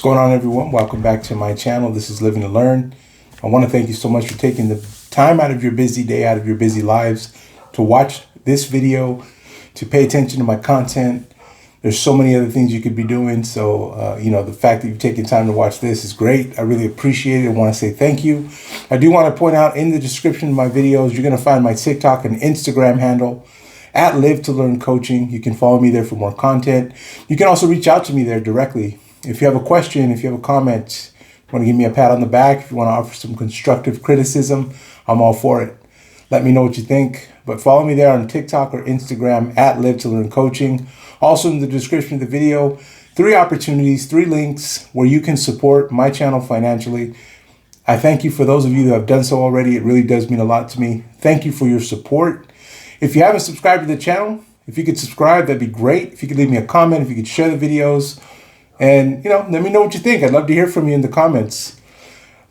going on, everyone? Welcome back to my channel. This is Living to Learn. I want to thank you so much for taking the time out of your busy day, out of your busy lives, to watch this video, to pay attention to my content. There's so many other things you could be doing. So, the fact that you've taken time to watch this is great. I really appreciate it. I want to say thank you. I do want to point out in the description of my videos, you're going to find my TikTok and Instagram handle at Live to Learn Coaching. You can follow me there for more content. You can also reach out to me there directly. If you have a question, if you have a comment, you want to give me a pat on the back, if you want to offer some constructive criticism, I'm all for it. Let me know what you think. But follow me there on TikTok or Instagram at Live to Learn Coaching. Also in the description of the video, 3 opportunities, 3 links where you can support my channel financially. I thank you for those of you who have done so already. It really does mean a lot to me. Thank you for your support. If you haven't subscribed to the channel, if you could subscribe, that'd be great. If you could leave me a comment, if you could share the videos, and let me know what you think. I'd love to hear from you in the comments.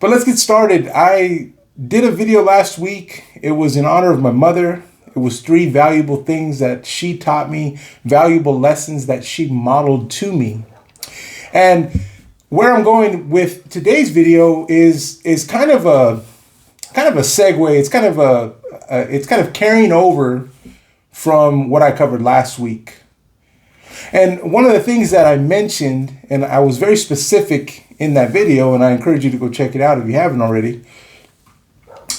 But let's get started. I did a video last week. It was in honor of my mother. It was 3 valuable things that she taught me, valuable lessons that she modeled to me. And where I'm going with today's video is kind of a segue. It's kind of carrying over from what I covered last week. And one of the things that I mentioned, and I was very specific in that video, and I encourage you to go check it out if you haven't already,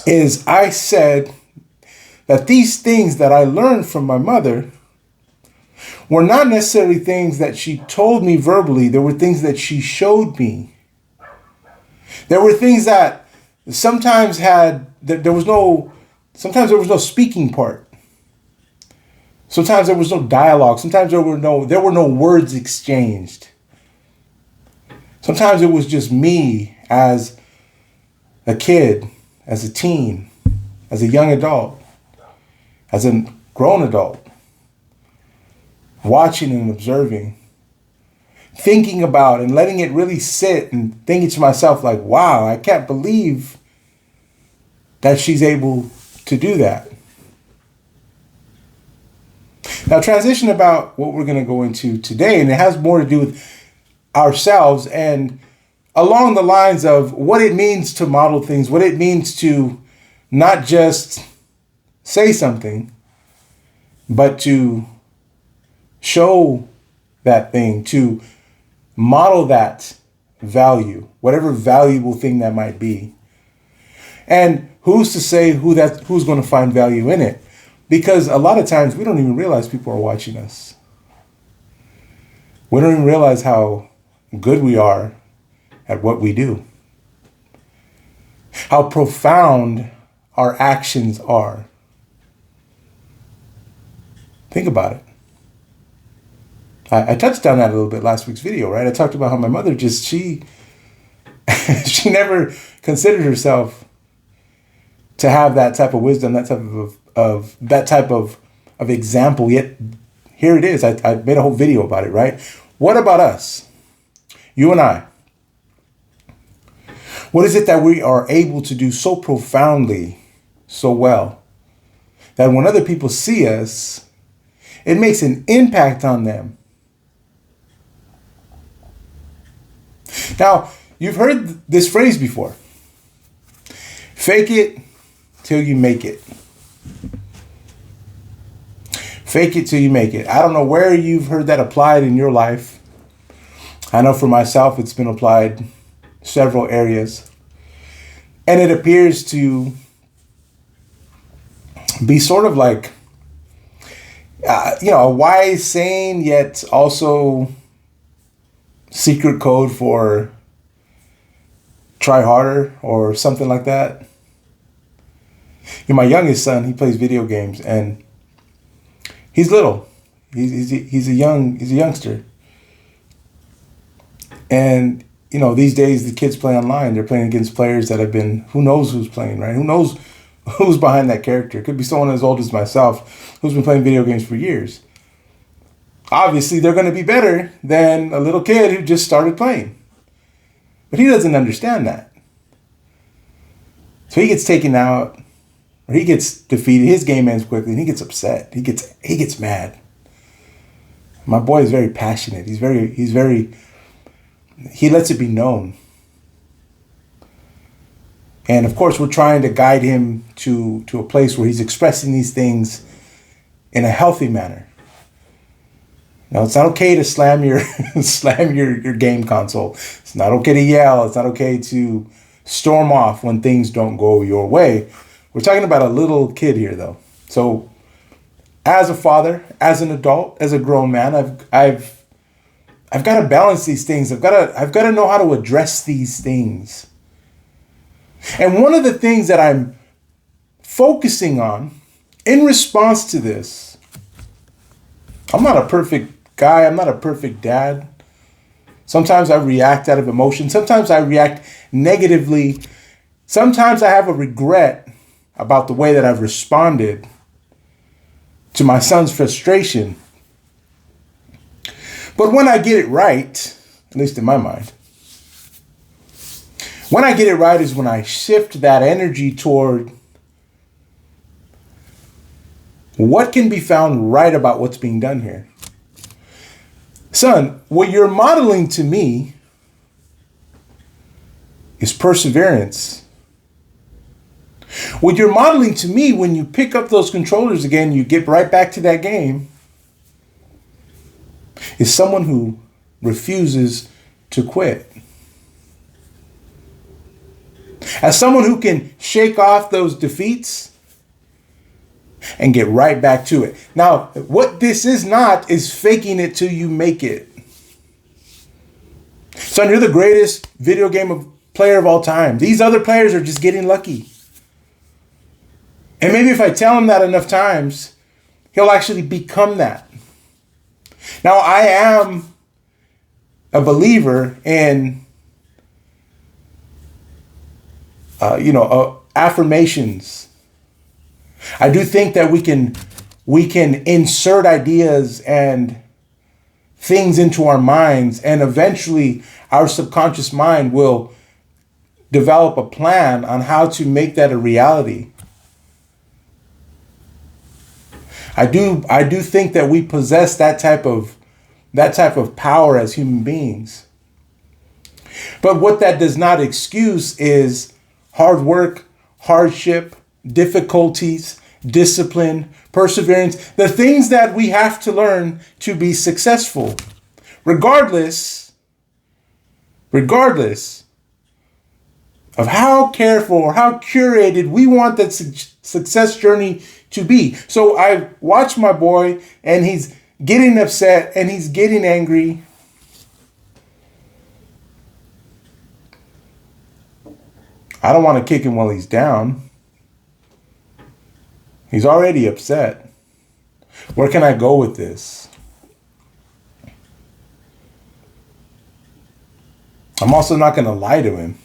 is I said that these things that I learned from my mother were not necessarily things that she told me verbally. There were things that she showed me. There were things that sometimes there was no speaking part. Sometimes there was no dialogue. Sometimes there were no words exchanged. Sometimes it was just me as a kid, as a teen, as a young adult, as a grown adult, watching and observing, thinking about and letting it really sit and thinking to myself like, wow, I can't believe that she's able to do that. Now, transition about what we're going to go into today, and it has more to do with ourselves and along the lines of what it means to model things, what it means to not just say something, but to show that thing, to model that value, whatever valuable thing that might be. And who's to say who's going to find value in it? Because a lot of times we don't even realize people are watching us. We don't even realize how good we are at what we do. How profound our actions are. Think about it. I touched on that a little bit last week's video, right? I talked about how my mother she never considered herself to have that type of wisdom, that type of example. Yet here it is. I made a whole video about it, right? What about us? You and I. What is it that we are able to do so profoundly, so well, that when other people see us, it makes an impact on them? Now, you've heard this phrase before. Fake it till you make it. Fake it till you make it. I don't know where you've heard that applied in your life. I know for myself, it's been applied several areas. And it appears to be sort of like, a wise saying, yet also secret code for try harder or something like that. My youngest son, he plays video games and he's little. He's a youngster. And these days the kids play online. They're playing against players that have been, who knows who's playing, right? Who knows who's behind that character? It could be someone as old as myself who's been playing video games for years. Obviously, they're going to be better than a little kid who just started playing. But he doesn't understand that. So he gets taken out, or he gets defeated. His game ends quickly, and he gets upset. He gets mad. My boy is very passionate. He's very he lets it be known. And of course, we're trying to guide him to a place where he's expressing these things in a healthy manner. Now, it's not okay to slam your your game console. It's not okay to yell. It's not okay to storm off when things don't go your way. We're talking about a little kid here, though. So, as a father, as an adult, as a grown man, I've got to balance these things. I've got to know how to address these things. And one of the things that I'm focusing on in response to this, I'm not a perfect guy. I'm not a perfect dad. Sometimes I react out of emotion. Sometimes I react negatively. Sometimes I have a regret about the way that I've responded to my son's frustration. But when I get it right, at least in my mind, when I get it right is when I shift that energy toward what can be found right about what's being done here. Son, what you're modeling to me is perseverance. What you're modeling to me when you pick up those controllers again, you get right back to that game, is someone who refuses to quit. As someone who can shake off those defeats and get right back to it. Now, what this is not is faking it till you make it. Son, you're the greatest video game player of all time. These other players are just getting lucky. And maybe if I tell him that enough times, he'll actually become that. Now, I am a believer in affirmations. I do think that we can insert ideas and things into our minds, and eventually our subconscious mind will develop a plan on how to make that a reality. I do think that we possess that type of power as human beings. But what that does not excuse is hard work, hardship, difficulties, discipline, perseverance, the things that we have to learn to be successful. Regardless of how careful or how curated we want that success journey to be. So I watch my boy and he's getting upset and he's getting angry. I don't want to kick him while he's down. He's already upset. Where can I go with this? I'm also not going to lie to him.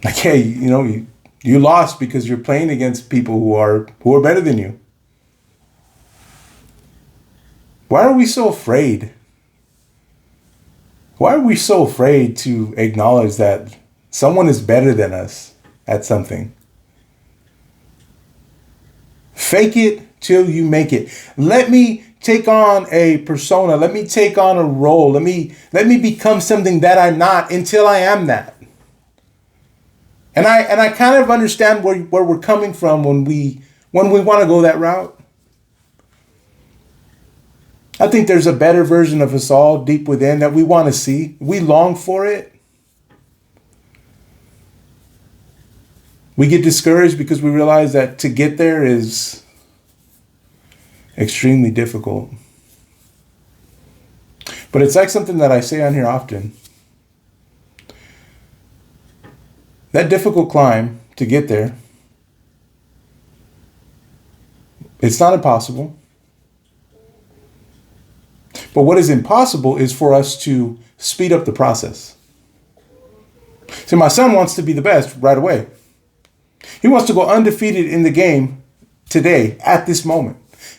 Like, hey, you lost because you're playing against people who are better than you. Why are we so afraid? Why are we so afraid to acknowledge that someone is better than us at something? Fake it till you make it. Let me take on a persona. Let me take on a role. Let me become something that I'm not until I am that. And I kind of understand where we're coming from when we want to go that route. I think there's a better version of us all deep within that we want to see. We long for it. We get discouraged because we realize that to get there is extremely difficult. But it's like something that I say on here often. That difficult climb to get there, it's not impossible. But what is impossible is for us to speed up the process. So my son wants to be the best right away. He wants to go undefeated in the game today, at this moment.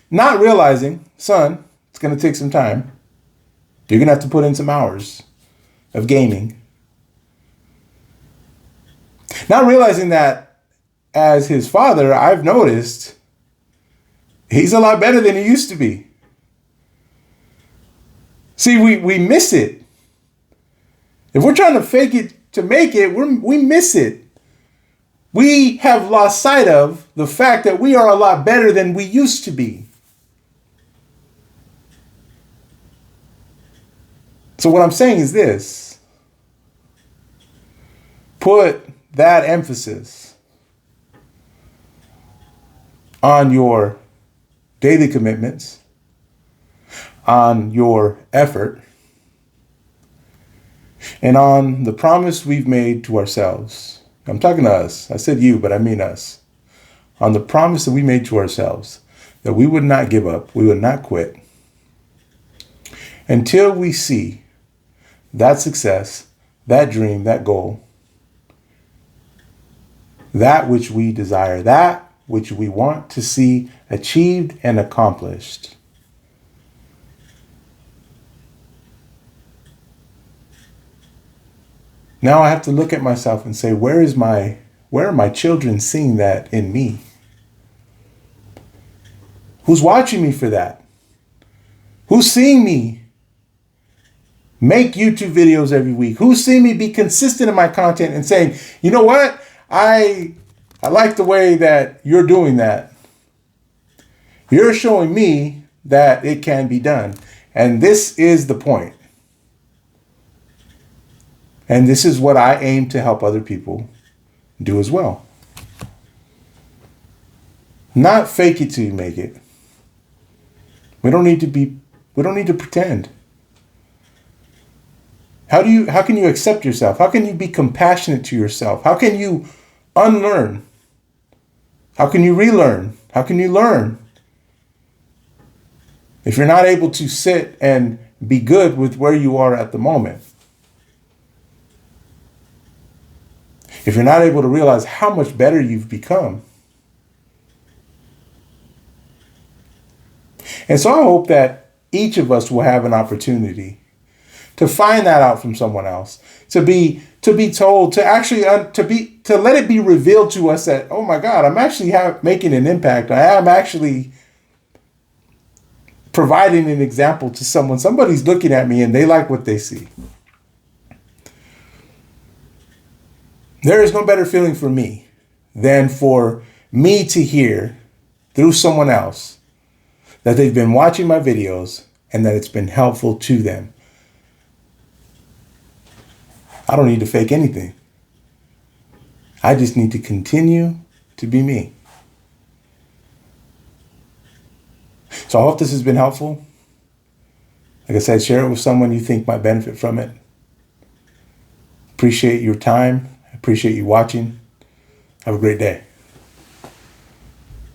Not realizing, son, it's going to take some time. You're going to have to put in some hours of gaming. Not realizing that as his father, I've noticed he's a lot better than he used to be. See, we miss it. If we're trying to fake it to make it, we miss it. We have lost sight of the fact that we are a lot better than we used to be. So what I'm saying is this. Put that emphasis on your daily commitments, on your effort, and on the promise we've made to ourselves. I'm talking to us. I said you, but I mean us. On the promise that we made to ourselves that we would not give up, we would not quit until we see that success, that dream, that goal, that which we desire, that which we want to see achieved and accomplished. Now I have to look at myself and say, where are my children seeing that in me? Who's watching me for that? Who's seeing me make YouTube videos every week? Who's seeing me be consistent in my content and saying, you know what? I like the way that you're doing that. You're showing me that it can be done. And this is the point. And this is what I aim to help other people do as well. Not fake it till you make it. We don't need to pretend. How can you accept yourself? How can you be compassionate to yourself? How can you unlearn? How can you relearn? How can you learn? If you're not able to sit and be good with where you are at the moment. If you're not able to realize how much better you've become. And so I hope that each of us will have an opportunity to find that out from someone else, to be told, to actually to let it be revealed to us that, oh my God, I'm actually making an impact. I am actually providing an example to someone. Somebody's looking at me and they like what they see. There is no better feeling for me than for me to hear through someone else that they've been watching my videos and that it's been helpful to them. I don't need to fake anything. I just need to continue to be me. So I hope this has been helpful. Like I said, share it with someone you think might benefit from it. Appreciate your time. Appreciate you watching. Have a great day.